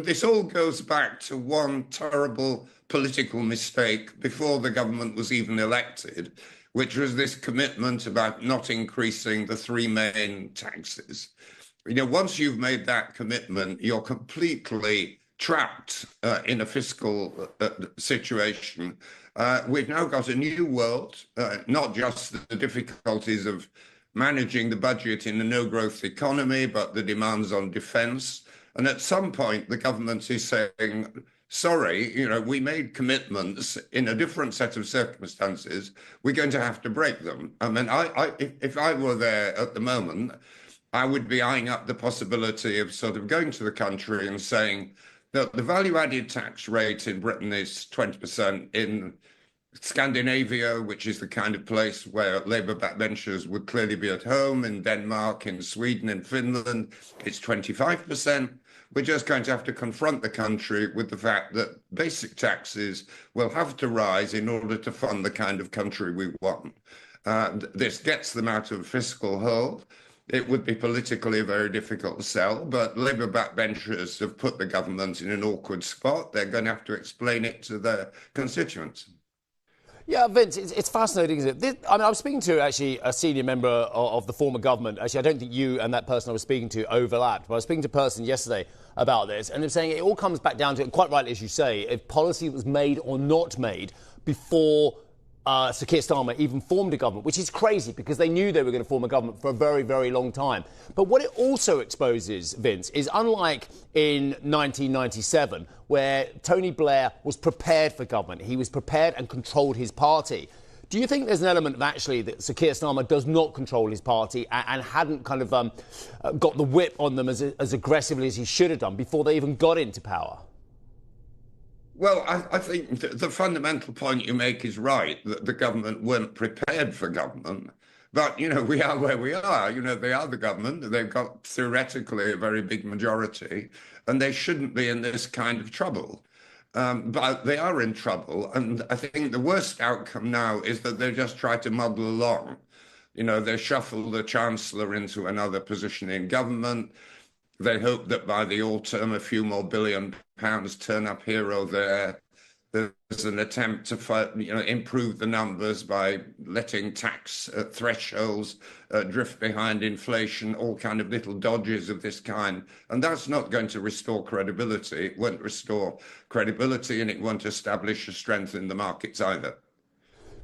this all goes back to one terrible political mistake before the government was even elected, which was this commitment about not increasing the three main taxes. Once you've made that commitment, you're completely trapped in a fiscal situation. We've now got a new world, not just the difficulties of managing the budget in a no-growth economy, but the demands on defence. And at some point, the government is saying, sorry, we made commitments in a different set of circumstances. We're going to have to break them. I mean, if I were there at the moment, I would be eyeing up the possibility of sort of going to the country and saying that the value-added tax rate in Britain is 20%. In Scandinavia, which is the kind of place where Labour backbenchers would clearly be at home, in Denmark, in Sweden, in Finland, it's 25%. We're just going to have to confront the country with the fact that basic taxes will have to rise in order to fund the kind of country we want. This gets them out of fiscal hole. It would be politically a very difficult sell, but Labour backbenchers have put the government in an awkward spot. They're going to have to explain it to their constituents. Yeah, Vince, it's fascinating, isn't it? I was speaking to, actually, a senior member of the former government. Actually, I don't think you and that person I was speaking to overlapped, but I was speaking to a person yesterday about this, and they're saying it all comes back down to, quite rightly as you say, if policy was made or not made before Sir Keir Starmer even formed a government, which is crazy because they knew they were going to form a government for a very, very long time. But what it also exposes, Vince, is unlike in 1997, where Tony Blair was prepared for government, he was prepared and controlled his party. Do you think there's an element of actually that Sir Keir Starmer does not control his party and hadn't kind of got the whip on them as aggressively as he should have done before they even got into power? Well, I think the fundamental point you make is right, that the government weren't prepared for government. But, we are where we are. They are the government. They've got theoretically a very big majority, and they shouldn't be in this kind of trouble. But they are in trouble. And I think the worst outcome now is that they just try to muddle along. They shuffle the Chancellor into another position in government. They hope that by the autumn, a few more £1 billion turn up here or there. There's an attempt to improve the numbers by letting tax thresholds drift behind inflation, all kind of little dodges of this kind. And that's not going to restore credibility. It won't restore credibility, and it won't establish a strength in the markets either.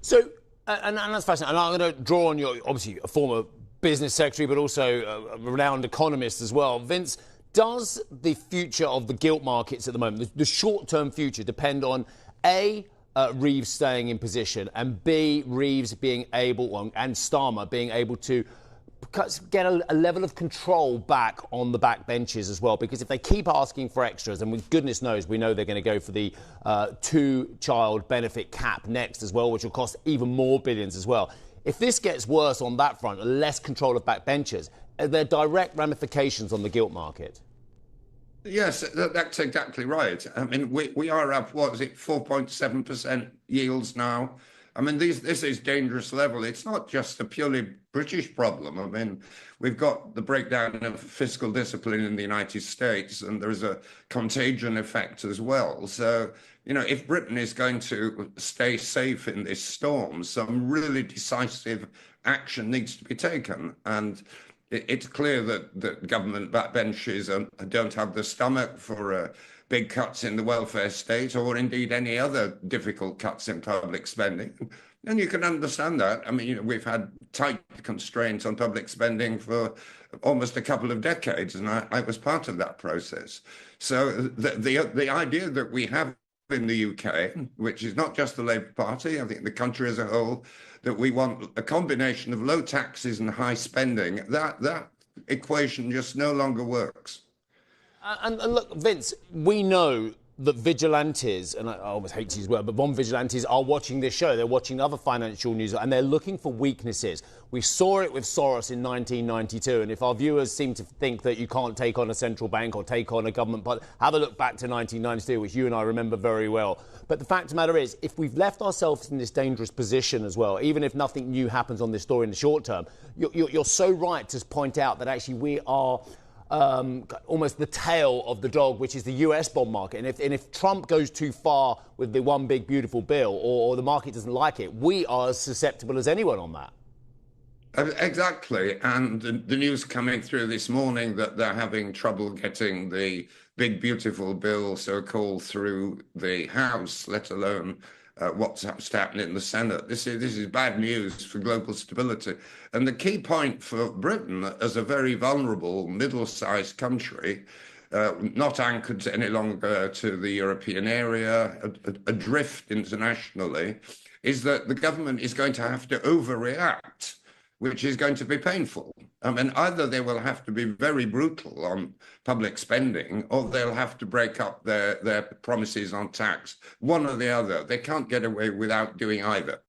So, and that's fascinating. And I'm going to draw on your, obviously, a former business secretary, but also a renowned economist as well. Vince, does the future of the gilt markets at the moment, the short-term future, depend on A, Reeves staying in position, and B, Reeves being able, and Starmer being able to get a level of control back on the backbenches as well? Because if they keep asking for extras, and goodness knows we know they're going to go for the two-child benefit cap next as well, which will cost even more billions as well. If this gets worse on that front, less control of backbenchers, are there direct ramifications on the gilt market? Yes, that's exactly right. I mean, we are up, 4.7% yields now. I mean, this is dangerous level. It's not just a purely British problem. I mean, we've got the breakdown of fiscal discipline in the United States, and there's a contagion effect as well. So, if Britain is going to stay safe in this storm, some really decisive action needs to be taken. And it's clear that government backbenches don't have the stomach for big cuts in the welfare state, or indeed any other difficult cuts in public spending. And you can understand that. I mean, we've had tight constraints on public spending for almost a couple of decades, and I was part of that process. So the idea that we have in the UK, which is not just the Labour Party, I think the country as a whole, that we want a combination of low taxes and high spending, that equation just no longer works. And look, Vince, we know that vigilantes, and I almost hate to use the word, but bond vigilantes are watching this show. They're watching other financial news, and they're looking for weaknesses. We saw it with Soros in 1992, and if our viewers seem to think that you can't take on a central bank or take on a government, but have a look back to 1992, which you and I remember very well. But the fact of the matter is, if we've left ourselves in this dangerous position as well, even if nothing new happens on this story in the short term, you're so right to point out that actually we are almost the tail of the dog, which is the US bond market. And if Trump goes too far with the one big beautiful bill, or the market doesn't like it, we are as susceptible as anyone on that. Exactly. And the news coming through this morning that they're having trouble getting the big, beautiful bill, so-called, through the House, let alone what's happening in the Senate. This is bad news for global stability. And the key point for Britain, as a very vulnerable, middle-sized country, not anchored any longer to the European area, adrift internationally, is that the government is going to have to overreact, which is going to be painful. I mean, either they will have to be very brutal on public spending, or they'll have to break up their promises on tax. One or the other. They can't get away without doing either.